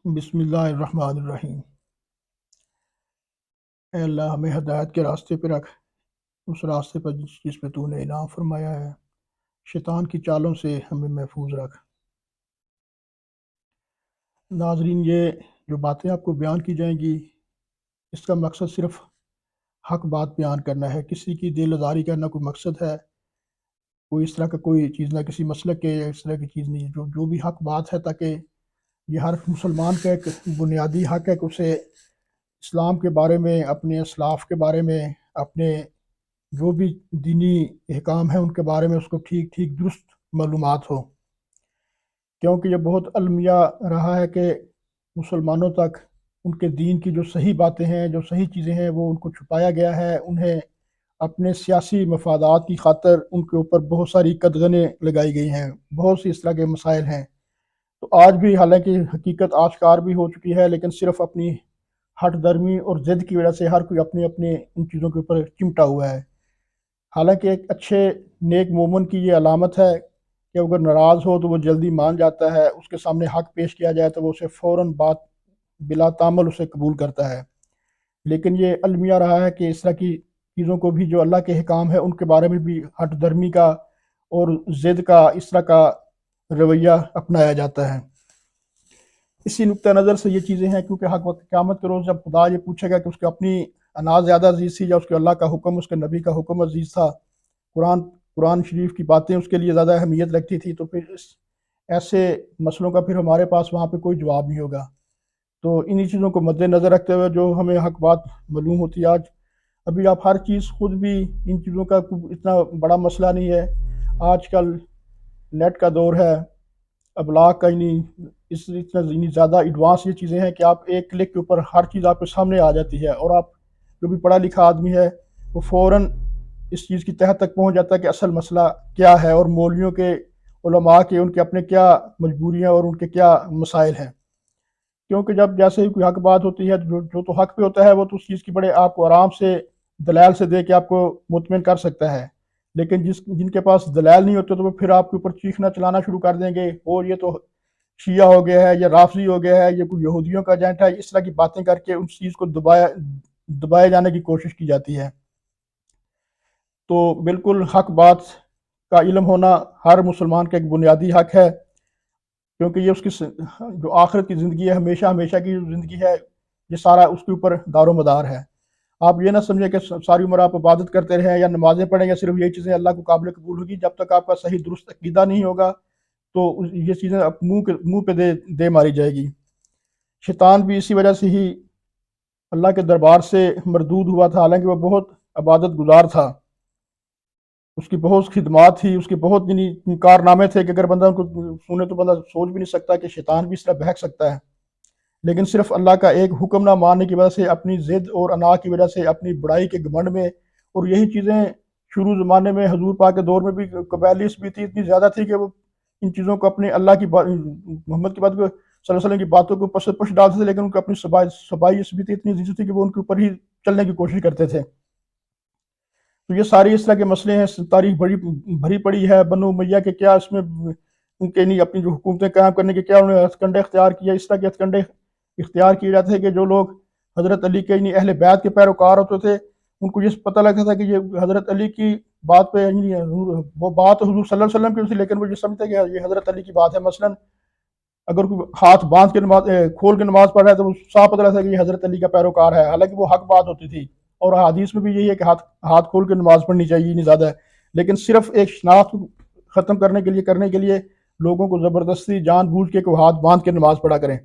بسم اللہ الرحمن الرحیم۔ اے اللہ ہمیں ہدایت کے راستے پہ رکھ، اس راستے پر جس پہ تو نے انعام فرمایا ہے۔ شیطان کی چالوں سے ہمیں محفوظ رکھ۔ ناظرین، یہ جو باتیں آپ کو بیان کی جائیں گی، اس کا مقصد صرف حق بات بیان کرنا ہے، کسی کی دل آزاری کا نہ کوئی مقصد ہے، کوئی اس طرح کا کوئی چیز نہ کسی مسلک کے اس طرح کی چیز نہیں، جو بھی حق بات ہے، تاکہ یہ ہر مسلمان کا ایک بنیادی حق ہے کہ اسے اسلام کے بارے میں، اپنے اسلاف کے بارے میں، اپنے جو بھی دینی احکام ہیں ان کے بارے میں اس کو ٹھیک ٹھیک درست معلومات ہو، کیونکہ یہ بہت المیہ رہا ہے کہ مسلمانوں تک ان کے دین کی جو صحیح باتیں ہیں، جو صحیح چیزیں ہیں، وہ ان کو چھپایا گیا ہے۔ انہیں اپنے سیاسی مفادات کی خاطر ان کے اوپر بہت ساری قدغنیں لگائی گئی ہیں، بہت سی اس طرح کے مسائل ہیں۔ تو آج بھی حالانکہ حقیقت آشکار بھی ہو چکی ہے، لیکن صرف اپنی ہٹ درمی اور ضد کی وجہ سے ہر کوئی اپنے اپنے ان چیزوں کے اوپر چمٹا ہوا ہے۔ حالانکہ ایک اچھے نیک مومن کی یہ علامت ہے کہ اگر ناراض ہو تو وہ جلدی مان جاتا ہے، اس کے سامنے حق پیش کیا جائے تو وہ اسے فوراً بات بلا تامل اسے قبول کرتا ہے۔ لیکن یہ المیہ رہا ہے کہ اس طرح کی چیزوں کو بھی جو اللہ کے احکام ہے ان کے بارے میں بھی ہٹ درمی کا اور ضد کا اس طرح کا رویہ اپنایا جاتا ہے۔ اسی نقطہ نظر سے یہ چیزیں ہیں، کیونکہ حق وقت قیامت کے روز جب خدا یہ پوچھے گا کہ اس کی اپنی انا زیادہ عزیز تھی یا اس کے اللہ کا حکم، اس کے نبی کا حکم عزیز تھا، قرآن شریف کی باتیں اس کے لیے زیادہ اہمیت رکھتی تھی، تو پھر ایسے مسئلوں کا پھر ہمارے پاس وہاں پہ کوئی جواب نہیں ہوگا۔ تو انہی چیزوں کو مد نظر رکھتے ہوئے جو ہمیں حق بات معلوم ہوتی ہے، آج ابھی آپ ہر چیز خود بھی ان چیزوں کا اتنا بڑا مسئلہ نہیں ہے۔ آج کل نیٹ کا دور ہے، ابلاغ کا اتنا زیادہ ایڈوانس یہ چیزیں ہیں کہ آپ ایک کلک کے اوپر ہر چیز آپ کے سامنے آ جاتی ہے، اور آپ جو بھی پڑھا لکھا آدمی ہے وہ فوراً اس چیز کی تہہ تک پہنچ جاتا ہے کہ اصل مسئلہ کیا ہے، اور مولویوں کے، علماء کے، ان کے اپنے کیا مجبوریاں اور ان کے کیا مسائل ہیں۔ کیونکہ جب جیسے ہی کوئی حق بات ہوتی ہے، جو تو حق پہ ہوتا ہے وہ تو اس چیز کی بڑے آپ کو آرام سے دلائل سے دے کے آپ کو مطمئن کر سکتا ہے، لیکن جن کے پاس دلائل نہیں ہوتے تو وہ پھر آپ کے اوپر چیخنا چلانا شروع کر دیں گے، اور یہ تو شیعہ ہو گیا ہے، یا رافضی ہو گیا ہے، یہ کوئی یہودیوں کا ایجنٹ ہے، اس طرح کی باتیں کر کے اس چیز کو دبائے جانے کی کوشش کی جاتی ہے۔ تو بالکل حق بات کا علم ہونا ہر مسلمان کا ایک بنیادی حق ہے، کیونکہ یہ اس کی جو آخرت کی زندگی ہے، ہمیشہ ہمیشہ کی جو زندگی ہے، یہ سارا اس کے اوپر دار و مدار ہے۔ آپ یہ نہ سمجھیں کہ ساری عمر آپ عبادت کرتے رہیں یا نمازیں پڑھیں یا صرف یہی چیزیں اللہ کو قابل قبول ہوگی، جب تک آپ کا صحیح درست عقیدہ نہیں ہوگا تو یہ چیزیں منہ پہ دے ماری جائے گی۔ شیطان بھی اسی وجہ سے ہی اللہ کے دربار سے مردود ہوا تھا، حالانکہ وہ بہت عبادت گزار تھا، اس کی بہت خدمات تھی، اس کے بہت کارنامے تھے کہ اگر بندہ ان کو سنے تو بندہ سوچ بھی نہیں سکتا کہ شیطان بھی اس طرح بہک سکتا ہے۔ لیکن صرف اللہ کا ایک حکم نہ ماننے کی وجہ سے، اپنی ضد اور انا کی وجہ سے، اپنی بڑائی کے گھمنڈ میں، اور یہی چیزیں شروع زمانے میں حضور پاک کے دور میں بھی قبائلی بھی اتنی زیادہ تھی کہ وہ ان چیزوں کو اپنے اللہ کی محمد کی بات کو، صلی اللہ علیہ وسلم کی باتوں کو پس پش ڈالتے تھے، لیکن ان کو اپنی صبائی عصبیت اتنی عزیز تھی کہ وہ ان کے اوپر ہی چلنے کی کوشش کرتے تھے۔ تو یہ ساری اس طرح کے مسئلے ہیں، تاریخ بھری پڑی ہے، بنو امیہ کے کیا اس میں ان کے نہیں اپنی جو حکومتیں قائم کرنے کے کیا انہوں نے ہتھ کنڈے اختیار کیا، اس طرح کے ہتھ کنڈے اختیار کیے جاتے ہیں کہ جو لوگ حضرت علی کے اہل بیت کے پیروکار ہوتے تھے، ان کو یہ پتہ لگتا تھا کہ یہ حضرت علی کی بات پہ وہ بات حضور صلی اللہ علیہ وسلم کی تھی، لیکن وہ یہ سمجھتے کہ یہ حضرت علی کی بات ہے۔ مثلا اگر کوئی ہاتھ باندھ کے نماز کھول کے نماز پڑھ رہا ہے تو صاف پتہ لگتا ہے کہ یہ حضرت علی کا پیروکار ہے، حالانکہ وہ حق بات ہوتی تھی۔ اور حدیث میں بھی یہی ہے کہ ہاتھ کھول کے نماز پڑھنی چاہیے، نہیں زیادہ ہے، لیکن صرف ایک شناخت ختم کرنے کے لیے لوگوں کو زبردستی جان بوجھ کے کو ہاتھ باندھ کے نماز پڑھا کریں۔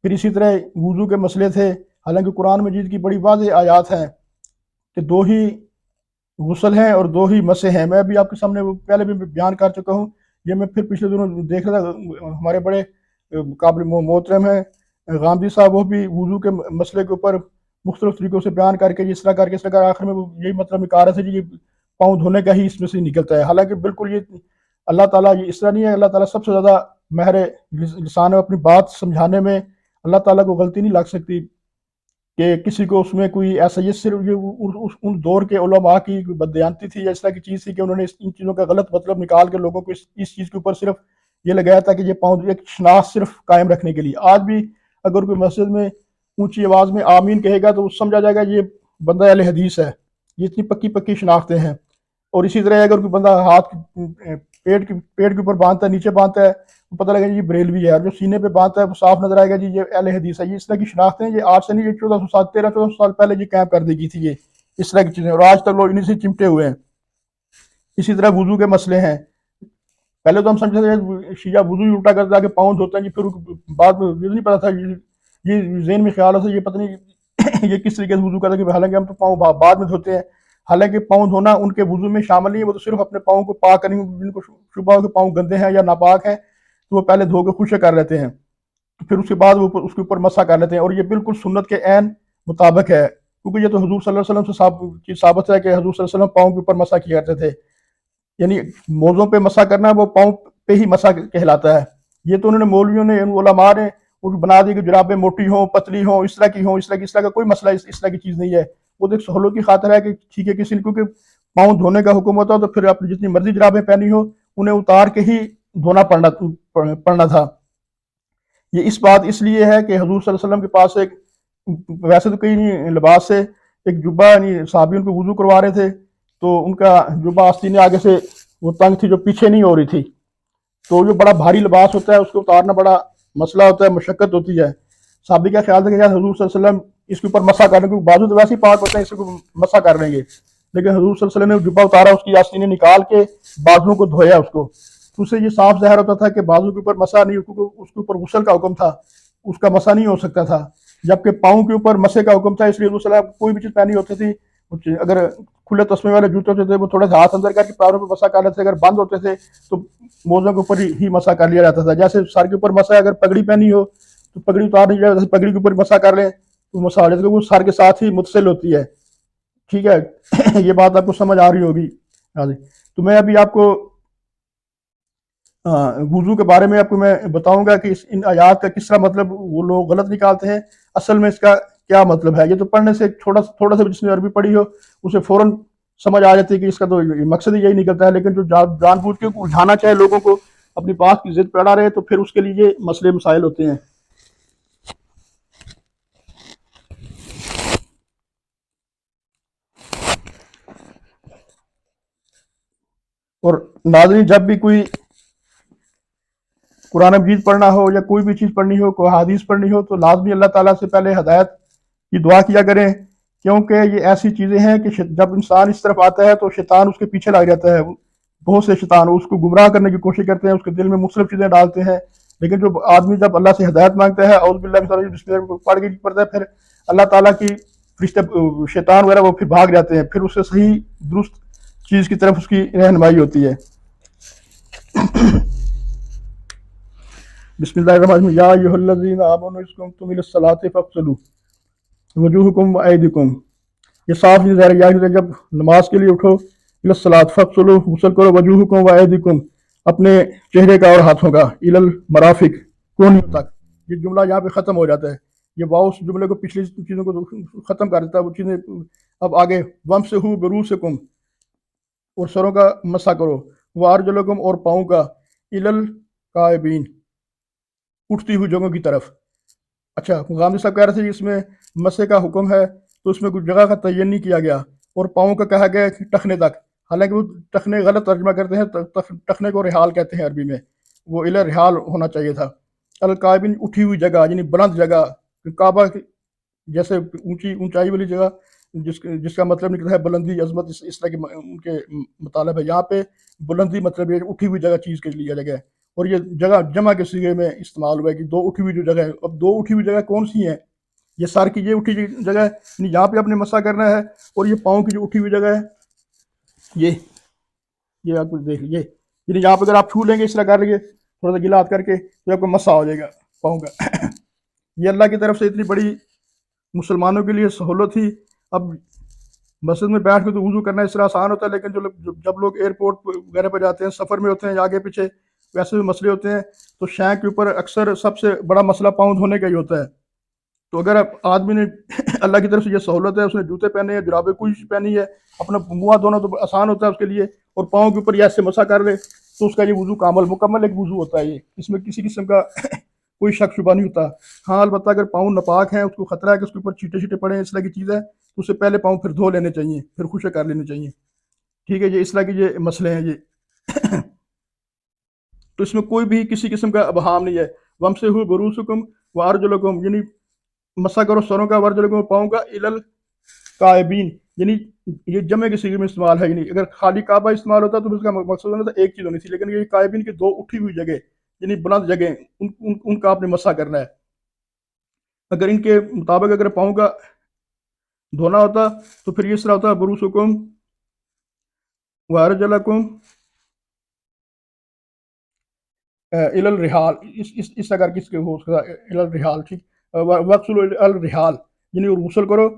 پھر اسی طرح وضو کے مسئلے تھے، حالانکہ قرآن مجید کی بڑی واضح آیات ہیں کہ 2 ہی غسل ہیں اور 2 ہی مسح ہیں۔ میں بھی آپ کے سامنے پہلے بھی بیان کر چکا ہوں، یہ میں پھر پچھلے دنوں دیکھ رہا تھا، ہمارے بڑے قابل محترم ہیں غامدی صاحب، وہ بھی وضو کے مسئلے کے اوپر مختلف طریقوں سے بیان کر کے اس طرح آخر میں وہ یہی مطلب نکال رہے تھے کہ یہ پاؤں دھونے کا ہی اس میں سے نکلتا ہے، حالانکہ بالکل یہ اللہ تعالیٰ یہ اس طرح نہیں ہے۔ اللہ تعالیٰ سب سے زیادہ ماہر لسان ہے، اپنی بات سمجھانے میں اللہ تعالیٰ کو غلطی نہیں لگ سکتی کہ کسی کو اس میں کوئی ایسا، یہ صرف یہ ان دور کے علماء کی بددیانتی تھی یا اس طرح کی چیز تھی کہ انہوں نے ان چیزوں کا غلط مطلب نکال کے لوگوں کو اس چیز کے اوپر صرف یہ لگایا تھا کہ یہ پاؤں ایک شناخت صرف قائم رکھنے کے لیے۔ آج بھی اگر کوئی مسجد میں اونچی آواز میں آمین کہے گا تو سمجھا جائے گا یہ بندہ اہل حدیث ہے، یہ اتنی پکی پکی شناختیں ہیں۔ اور اسی طرح اگر کوئی بندہ ہاتھ پیٹ کے اوپر باندھتا ہے، نیچے باندھتا ہے، تو پتہ لگا جی یہ بریلوی ہے، اور جو سینے پہ باندھتا ہے وہ صاف نظر آئے گا جی یہ اہل حدیث ہے۔ یہ اس طرح کی شناختیں یہ آج سے نہیں، یہ 1400 سال پہلے یہ قائم کر دی گئی تھی یہ اس طرح کی چیزیں، اور آج تک لوگ انہیں سے چمٹے ہوئے ہیں۔ اسی طرح وضو کے مسئلے ہیں، پہلے تو ہم سمجھتے تھے شیعہ وضو ہی الٹا کرتا ہے کہ پاؤں دھوتے ہیں جی، پھر بعد میں یہ نہیں پتا تھا، یہ ذہن میں خیال ہوتا ہے یہ پتہ نہیں یہ کس طریقے سے وضو کرتا ہے، کہ حالانکہ ہم تو پاؤں بعد میں دھوتے ہیں، حالانکہ پاؤں دھونا ان کے وضو میں شامل نہیں ہے، وہ تو صرف اپنے پاؤں کو پاک کریں گے، جن کو شبہ ہو کہ پاؤں گندے ہیں یا ناپاک ہیں تو وہ پہلے دھو کے خشک کر لیتے ہیں، پھر اس کے بعد وہ اس کے اوپر مسح کر لیتے ہیں، اور یہ بالکل سنت کے عین مطابق ہے، کیونکہ یہ تو حضور صلی اللہ علیہ وسلم سے ثابت ہے کہ حضور صلی اللہ علیہ وسلم پاؤں کے اوپر مسح کیا کرتے تھے، یعنی موزوں پہ مسح کرنا وہ پاؤں پہ ہی مسح کہلاتا ہے۔ یہ تو انہوں نے مولویوں نے علماء نے بنا دی کہ جرابیں موٹی ہوں، پتلی ہوں، اس طرح کی ہوں، اس طرح کا کوئی مسئلہ اس طرح کی چیز نہیں ہے، وہ تو ایک سہولت کی خاطر ہے کہ ٹھیک ہے کسی نے کیونکہ پاؤں دھونے کا حکم ہوتا تو پھر آپ جتنی مرضی جرابیں پہنی ہو انہیں اتار کے ہی دھونا پڑنا تھا۔ یہ اس بات اس لیے ہے کہ حضور صلی اللہ علیہ وسلم کے پاس ایک، ویسے تو کئی نہیں لباس سے ایک جبہ، یعنی صحابی ان کو وضو کروا رہے تھے تو ان کا جبہ آستین آگے سے وہ تنگ تھی جو پیچھے نہیں ہو رہی تھی، تو جو بڑا بھاری لباس ہوتا ہے اس کو اتارنا بڑا مسئلہ ہوتا ہے، مشقت ہوتی ہے۔ صحابی کا خیال تھا کہ حضور صلی اللہ علیہ وسلم اس کے اوپر مسح کر لیں گے، بازو تو ویسے ہی پاک ہوتے ہیں، اس کو مسح کر لیں گے، لیکن حضور صلی اللہ علیہ وسلم نے جبہ اتارا، اس کی آستینیں نکال کے بازو کو دھویا اس کو، تو اس سے یہ صاف ظاہر ہوتا تھا کہ بازو کے اوپر مسح نہیں، کیونکہ اس کے اوپر غسل کا حکم تھا، اس کا مسح نہیں ہو سکتا تھا، جبکہ پاؤں کے اوپر مسح کا حکم تھا، اس لیے حضور صلی اللہ علیہ وسلم کوئی بھی چیز پہنی ہوتی تھی، اگر کھلے تسمے والے جوتے ہوتے تھے وہ تھوڑے سے ہاتھ اندر کر کے پیروں پہ مسح کر لیتے تھے، اگر بند ہوتے تھے تو موزوں کے اوپر ہی مسح کر لیا جاتا تھا، جیسے سر کے اوپر مسح، اگر پگڑی پہنی ہو تو پگڑی اتار نہیں جائے، جیسے پگڑی کے اوپر مسح کر لیں تو مسح ہو جاتا ہے، وہ سر کے ساتھ ہی متصل ہوتی ہے، ٹھیک ہے۔ یہ بات آپ کو سمجھ آ رہی ہوگی۔ تو میں ابھی آپ کو وضو کے بارے میں آپ کو میں بتاؤں گا کہ ان آیات کا کس طرح مطلب وہ لوگ غلط نکالتے ہیں، اصل میں اس کا کیا مطلب ہے۔ یہ تو پڑھنے سے تھوڑا سا جس نے عربی پڑھی ہو اسے فوراً سمجھ آ جاتی ہے کہ اس کا تو مقصد ہی یہی نکلتا ہے، لیکن جو جان بوجھ کے الجھانا چاہے لوگوں کو اپنی بات کی ضد پہ اڑا رہے تو پھر اس کے لیے یہ مسئلے مسائل ہوتے ہیں۔ اور ناظرین، جب بھی کوئی قرآن مجید پڑھنا ہو یا کوئی بھی چیز پڑھنی ہو، کوئی حدیث پڑھنی ہو، تو لازمی اللہ تعالیٰ سے پہلے ہدایت کی دعا کیا کریں، کیونکہ یہ ایسی چیزیں ہیں کہ جب انسان اس طرف آتا ہے تو شیطان اس کے پیچھے لگ جاتا ہے، بہت سے شیطان اس کو گمراہ کرنے کی کوشش کرتے ہیں، اس کے دل میں مختلف چیزیں ڈالتے ہیں، لیکن جو آدمی جب اللہ سے ہدایت مانگتا ہے، اعوذ باللہ من الشیطان الرجیم پڑھ کے پڑھتا ہے، پھر اللہ تعالیٰ کی فرشتے شیطان وغیرہ وہ پھر بھاگ جاتے ہیں، پھر اس سے صحیح درست چیز کی طرف اس کی رہنمائی ہوتی ہے۔ بسم اللہ الرحمن الرحیم، یا ایھا الذین آمنوا اذا قمتم الی الصلاۃ فاغسلوا وجوہکم وایدیکم، یہ صاف نہیں ظاہر ہے، جب نماز کے لیے اٹھو الی الصلاۃ فاغسلوا، غسل کرو، وجوہکم وایدیکم، اپنے چہرے کا اور ہاتھوں کا، الی المرافق، کونیوں تک، یہ جملہ یہاں پہ ختم ہو جاتا ہے، یہ واؤ اس جملے کو پچھلی چیزوں کو ختم کر دیتا ہے، وہ چیزیں اب آگے وامسحوا برؤسکم، اور سروں کا مسح کرو، وارجلکم، اور پاؤں کا، الی الکعبین، اٹھتی ہوئی جگہوں کی طرف۔ اچھا، غامدی صاحب کہہ رہے تھے کہ اس میں مسح کا حکم ہے تو اس میں کچھ جگہ کا تعین نہیں کیا گیا، اور پاؤں کا کہا گیا کہ ٹخنے تک، حالانکہ وہ ٹخنے غلط ترجمہ کرتے ہیں، ٹخنے کو رحال کہتے ہیں عربی میں، وہ الی رحال ہونا چاہیے تھا۔ القائبین، اٹھی ہوئی جگہ، یعنی بلند جگہ، کعبہ جیسے اونچائی والی جگہ جس کا مطلب نکلتا ہے بلندی، عظمت، اس طرح کے ان کے مطالب ہے، یہاں پہ بلندی مطلب یہ اٹھی ہوئی جگہ چیز کے لیے جگہ ہے، اور یہ جگہ جمع کے صیغے میں استعمال ہوا ہے کہ دو اٹھی ہوئی جو جگہ ہے۔ اب دو اٹھی ہوئی جگہ کون سی ہیں؟ یہ سر کی یہ اٹھی ہوئی جگہ ہے، یعنی یہاں پہ اپنے مسح کرنا ہے، اور یہ پاؤں کی جو اٹھی ہوئی جگہ ہے یہ آپ کو دیکھ لیجیے، یعنی یہاں پہ اگر آپ چھو لیں گے، اس طرح کر لیں گے تھوڑا سا گلا ہاتھ کر کے تو آپ کو مسح ہو جائے گا پاؤں کا۔ یہ اللہ کی طرف سے اتنی بڑی مسلمانوں کے لیے سہولت تھی۔ اب مسجد میں بیٹھ کے تو وضو کرنا اس طرح آسان ہوتا ہے، لیکن جب لوگ ایئرپورٹ وغیرہ پہ جاتے ہیں، سفر میں ہوتے ہیں، آگے پیچھے ویسے بھی مسئلے ہوتے ہیں، تو شینک کے اوپر اکثر سب سے بڑا مسئلہ پاؤں دھونے کا ہی ہوتا ہے۔ تو اگر آدمی نے اللہ کی طرف سے یہ سہولت ہے، اس نے جوتے پہنے ہیں، جرابیں کوئی پہنی ہے، اپنا منہ دھونا تو آسان ہوتا ہے اس کے لیے، اور پاؤں کے اوپر یہ ایسے مسح کر لے تو اس کا یہ وضو کامل مکمل ایک وضو ہوتا ہے۔ یہ اس میں کسی قسم کا کوئی شک شبہ نہیں ہوتا. ہاں البتہ اگر پاؤں ناپاک ہیں، اس کو خطرہ ہے کہ اس کے اوپر چیٹے شیٹے پڑے ہیں، اس طرح کی چیز ہے، تو اس سے پہلے پاؤں پھر دھو لینے چاہیے، پھر خشک کر لینے چاہیے. ٹھیک ہے، یہ اس طرح کے یہ مسئلے ہیں یہ. تو اس میں کوئی بھی کسی قسم کا ابہام نہیں ہے. وَامْسَحُوا بِرُؤُوسِكُمْ وَأَرْجُلَكُمْ، یعنی مسح کرو سروں کا، وارجلکم پاؤں کا، الل قائبین، یعنی یہ جمع کے صیغے میں استعمال ہے. یعنی اگر خالی کعبہ استعمال ہوتا تو اس کا مقصد ہونا تھا ایک چیز ہونی تھی، لیکن یہ قائبین کی دو اٹھی ہوئی جگہ، یعنی بلند جگہ، ان کا آپ نے مسح کرنا ہے. اگر ان کے مطابق اگر پاؤں کا دھونا ہوتا تو پھر اس طرح ہوتا برؤوسکم وارجلکم الى الرحال، اس طرح کر کے اس کے ہو سکتا الى الرحال. ٹھیک، وغسلوا الرحال، یعنی غسل کرو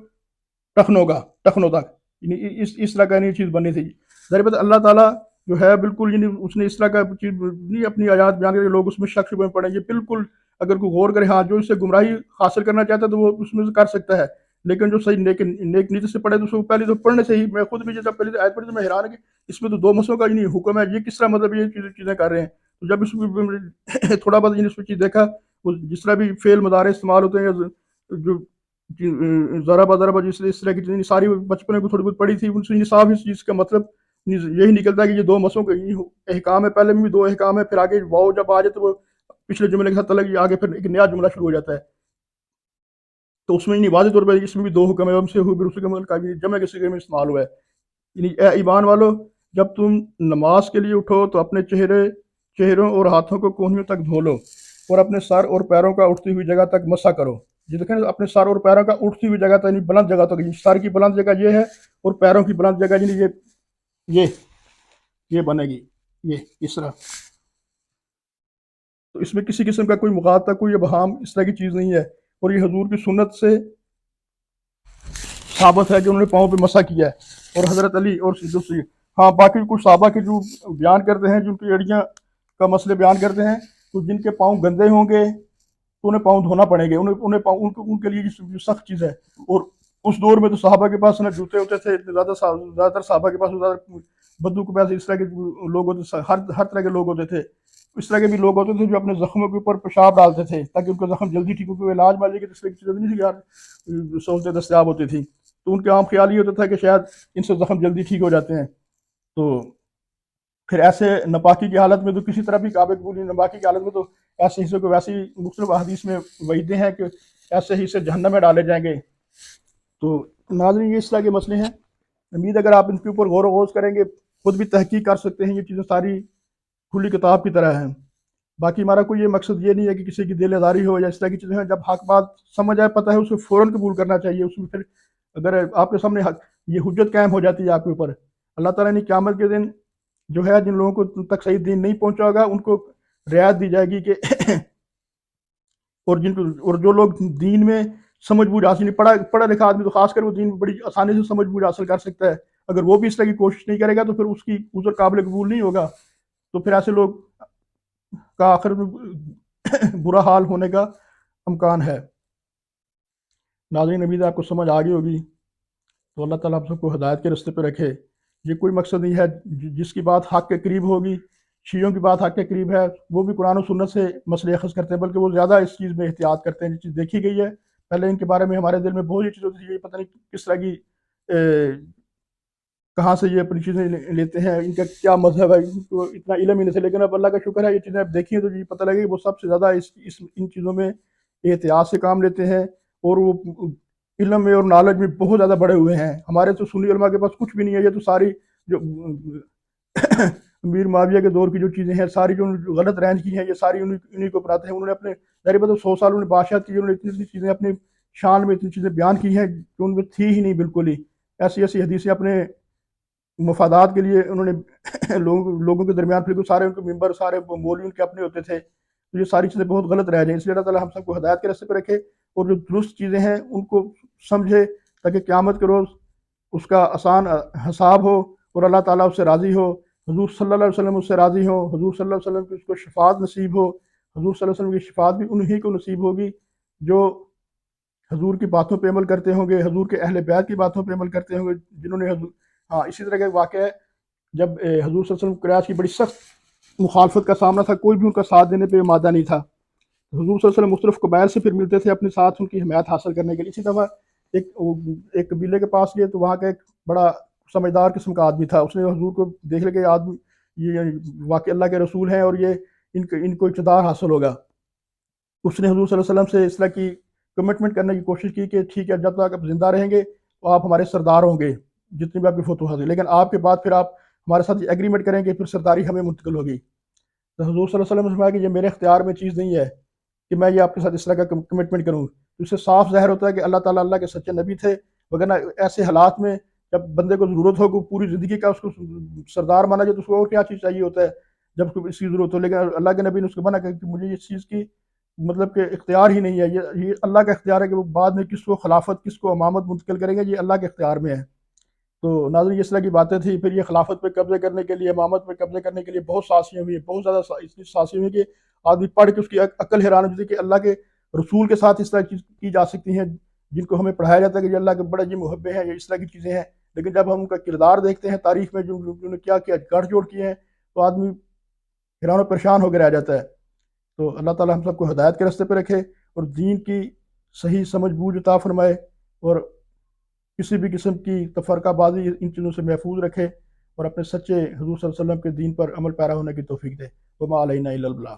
ٹخنوں کا، ٹخنوں تک، یعنی اس طرح کا نہیں چیز بنی تھی. ظاہر بات اللہ تعالیٰ جو ہے بالکل، یعنی اس نے اس طرح کا چیز نہیں اپنی آیات بیان کر کے لوگ اس میں شک شبہ میں پڑیں. یہ بالکل اگر کوئی غور کرے، ہاں جو اس سے گمراہی حاصل کرنا چاہتا ہے تو وہ اس میں سے کر سکتا ہے، لیکن جو صحیح نیک نیت سے پڑھے تو اس کو پہلے تو پڑھنے سے ہی، میں خود بھی جب پہلے آیت پڑھی تو میں حیران ہے کہ اس میں تو دو مسئلوں کا ہی نہیں حکم ہے، یہ کس طرح مطلب یہ چیزیں کر رہے ہیں. تو جب اس میں تھوڑا بہت اس چیز دیکھا، جس طرح بھی فعل مضارع استعمال ہوتے ہیں، جو ضرب ضرب اس طرح کی چیزیں ساری بچپن میں تھوڑی بہت پڑھی تھی، ان سے صاف اس چیز کا مطلب یہی نکلتا ہے کہ یہ دو مسئلوں کے احکام ہے. پہلے میں بھی دو احکام ہے، پھر آگے واؤ جب آ جائے تو وہ پچھلے جملے کے ساتھ الگ آگے پھر ایک نیا جملہ شروع ہو جاتا ہے. تو اس میں واضح طور پر اس میں بھی دو حکم ہے، ہم سے جمع کے صیغے میں استعمال ہوا ہے. یعنی اے ایمان والو، جب تم نماز کے لیے اٹھو تو اپنے چہروں اور ہاتھوں کو کونیوں تک دھو لو، اور اپنے سر اور پیروں کا اٹھتی ہوئی جگہ تک مسح کرو. یہ دیکھیں اپنے سر اور پیروں کا اٹھتی ہوئی جگہ تک، یعنی بلند جگہ تک. سر کی بلند جگہ یہ ہے اور پیروں کی بلند جگہ یعنی یہ بنے گی یہ اس طرح. تو اس میں کسی قسم کا کوئی مغالطہ، کوئی ابہام اس طرح کی چیز نہیں ہے. اور یہ حضور کی سنت سے ثابت ہے کہ انہوں نے پاؤں پہ مسح کیا ہے. اور حضرت علی اور دوسری، ہاں باقی کچھ صحابہ کے جو بیان کرتے ہیں، جن کی ایڑیاں کا مسئلے بیان کرتے ہیں، تو جن کے پاؤں گندے ہوں گے تو انہیں پاؤں دھونا پڑیں گے، انہیں پاؤں ان کے لیے یہ سخت چیز ہے. اور اس دور میں تو صحابہ کے پاس نہ جوتے ہوتے تھے، زیادہ تر صحابہ کے پاس بدو کے پاس اس طرح کے لوگ ہوتے، ہر طرح کے لوگ ہوتے تھے. اس طرح کے بھی لوگ ہوتے تھے جو اپنے زخموں کے اوپر پیشاب ڈالتے تھے تاکہ ان کا زخم جلدی ٹھیک ہو. کوئی علاج مالی کی اس طرح کی چیزیں نہیں تھی یار سہولتیں دستیاب ہوتی تھیں، تو ان کے عام خیال یہ ہوتا تھا کہ شاید ان سے زخم جلدی ٹھیک ہو جاتے ہیں. تو پھر ایسے نپاکی کی حالت میں تو کسی طرح بھی کعبے قبول نہیں. نپاکی کی حالت میں تو ایسے حصے کو ویسی مختلف احادیث میں وعیدیں ہیں کہ ایسے حصے جہنم میں ڈالے جائیں گے. تو ناظرین، یہ اس طرح کے مسئلے ہیں. امید اگر آپ ان کے اوپر غور و خوض کریں گے، خود بھی تحقیق کر سکتے ہیں. یہ چیزیں ساری کھلی کتاب کی طرح ہیں. باقی ہمارا کوئی یہ مقصد یہ نہیں ہے کہ کسی کی دل آزاری ہو یا اس طرح کی چیزیں ہیں. جب حق بات سمجھ آئے، پتہ ہے، اسے فوراً قبول کرنا چاہیے. اس میں پھر اگر آپ کے سامنے یہ حجت قائم ہو جاتی ہے آپ کے اوپر، اللہ تعالیٰ نے قیامت کے دن جو ہے جن لوگوں کو تک صحیح دین نہیں پہنچا ہوگا ان کو رعایت دی جائے گی کہ اور جو لوگ دین میں سمجھ بوجھ حاصل نہیں، پڑھا لکھا آدمی تو خاص کر وہ دین میں بڑی آسانی سے سمجھ بوجھ حاصل کر سکتا ہے. اگر وہ بھی اس طرح کی کوشش نہیں کرے گا تو پھر اس کی عذر قابل قبول نہیں ہوگا. تو پھر ایسے لوگ کا آخر میں برا حال ہونے کا امکان ہے. ناظرین، امید آپ کو سمجھ آ گئی ہوگی. تو اللہ تعالیٰ آپ سب کو ہدایت کے راستے پہ رکھے. یہ کوئی مقصد نہیں ہے. جس کی بات حق کے قریب ہوگی، شیعوں کی بات حق کے قریب ہے، وہ بھی قرآن و سنت سے مسئلے اخذ کرتے ہیں، بلکہ وہ زیادہ اس چیز میں احتیاط کرتے ہیں. یہ چیز دیکھی گئی ہے پہلے، ان کے بارے میں ہمارے دل میں بہت سی چیز ہوتی ہے، یہ پتہ نہیں کس طرح کی کہاں سے یہ اپنی چیزیں لیتے ہیں، ان کا کیا مذہب ہے، ان کو اتنا علم ہی نہیں تھا. لیکن اب اللہ کا شکر ہے یہ چیزیں اب دیکھی ہیں تو یہ پتہ لگے کہ وہ سب سے زیادہ ان چیزوں میں احتیاط سے کام لیتے ہیں، اور وہ علم میں اور نالج میں بہت زیادہ بڑے ہوئے ہیں. ہمارے تو سنی علماء کے پاس کچھ بھی نہیں ہے. یہ تو ساری جو امیر معاویہ کے دور کی جو چیزیں ہیں، ساری جو غلط رینج کی ہیں، یہ ساری انہیں کو اپناتے ہیں. انہوں نے اپنے ظاہر بات 100 سال انہوں نے بادشاہت کی، انہوں نے اتنی چیزیں اپنے شان میں اتنی چیزیں بیان کی ہیں جو ان میں تھی ہی نہیں بالکل ہی. ایسی حدیثیں اپنے مفادات کے لیے انہوں نے لوگوں کے درمیان پھر سارے ان کے ممبر، سارے مولوی ان کے اپنے ہوتے تھے. تو یہ ساری چیزیں بہت غلط رہ جائیں. اس لیے اللہ تعالیٰ ہم سب کو ہدایت کے راستے پہ رکھے اور جو درست چیزیں ہیں ان کو سمجھے تاکہ قیامت کے روز اس کا آسان حساب ہو اور اللہ تعالیٰ اس سے راضی ہو. حضور صلی اللہ علیہ وسلم اس سے راضی ہو. حضور صلی اللہ علیہ وسلم کی اس کو شفاعت نصیب ہو. حضور صلی اللہ علیہ وسلم کی شفاعت بھی انہی کو نصیب ہوگی جو حضور کی باتوں پہ عمل کرتے ہوں گے، حضور کے اہل بیت کی باتوں پہ عمل کرتے ہوں گے، جنہوں نے اسی طرح کا واقعہ ہے جب حضور صلی اللہ علیہ وسلم قریش کی بڑی سخت مخالفت کا سامنا تھا، کوئی بھی ان کا ساتھ دینے پہ آمادہ نہیں تھا. حضور صلی اللہ علیہ وسلم مختلف قبائل سے پھر ملتے تھے اپنے ساتھ ان کی حمایت حاصل کرنے کے لیے. اسی دفعہ ایک قبیلے کے پاس گئے تو وہاں کا ایک بڑا سمجھدار قسم کا آدمی تھا. اس نے حضور کو دیکھ لیا کہ آدمی یہ واقعی اللہ کے رسول ہیں اور یہ ان کو اقتدار حاصل ہوگا. اس نے حضور صلی اللہ علیہ وسلم سے اس طرح کی کمٹمنٹ کرنے کی کوشش کی کہ ٹھیک ہے جب تک آپ زندہ رہیں گے تو آپ ہمارے سردار ہوں گے جتنی بھی آپ کی فتوحات ہیں، لیکن آپ کے بعد پھر آپ ہمارے ساتھ یہ ایگریمنٹ کریں گے، پھر سرداری ہمیں منتقل ہوگی. تو حضور صلی اللہ علیہ وسلم نے فرمایا کہ یہ میرے اختیار میں چیز نہیں ہے کہ میں یہ آپ کے ساتھ اس طرح کا کمٹمنٹ کروں. تو اس سے صاف ظاہر ہوتا ہے کہ اللہ تعالیٰ اللہ کے سچے نبی تھے، وگرنہ ایسے حالات میں جب بندے کو ضرورت ہو پوری زندگی کا اس کو سردار مانا جائے تو اس کو اور کیا چیز چاہیے ہوتا ہے جب اس کو اس کی ضرورت ہو. لیکن اللہ کے نبی نے اس کو منع کیا کہ مجھے اس چیز کی مطلب کہ اختیار ہی نہیں ہے. یہ اللہ کا اختیار ہے کہ وہ بعد میں کس کو خلافت کس کو امامت منتقل کریں گے، یہ اللہ کے اختیار میں ہے. تو ناظرین اس طرح کی باتیں تھیں. پھر یہ خلافت پہ قبضے کرنے کے لیے، امامت پہ قبضے کرنے کے لیے بہت سازشیں ہوئی ہیں، بہت زیادہ اتنی سازشیں ہوئی کہ آدمی پڑھ کے اس کی عقل حیران ہو جاتی ہے کہ اللہ کے رسول کے ساتھ اس طرح کی کی جا سکتی ہیں جن کو ہمیں پڑھایا جاتا ہے کہ یہ اللہ کے بڑے جی محبے ہیں، یہ اس طرح کی چیزیں ہیں. لیکن جب ہم ان کا کردار دیکھتے ہیں تاریخ میں جو انہوں نے کیا کیا گڑھ جوڑ کیے ہیں تو آدمی حیران و پریشان ہو کے رہ جاتا ہے. تو اللہ تعالیٰ ہم سب کو ہدایت کے راستے پہ رکھے اور دین کی صحیح سمجھ بوجھ عطا فرمائے اور کسی بھی قسم کی تفرقہ بازی ان چیزوں سے محفوظ رکھے اور اپنے سچے حضور صلی اللہ علیہ وسلم کے دین پر عمل پیرا ہونے کی توفیق دے. وما علینا الا البلاغ.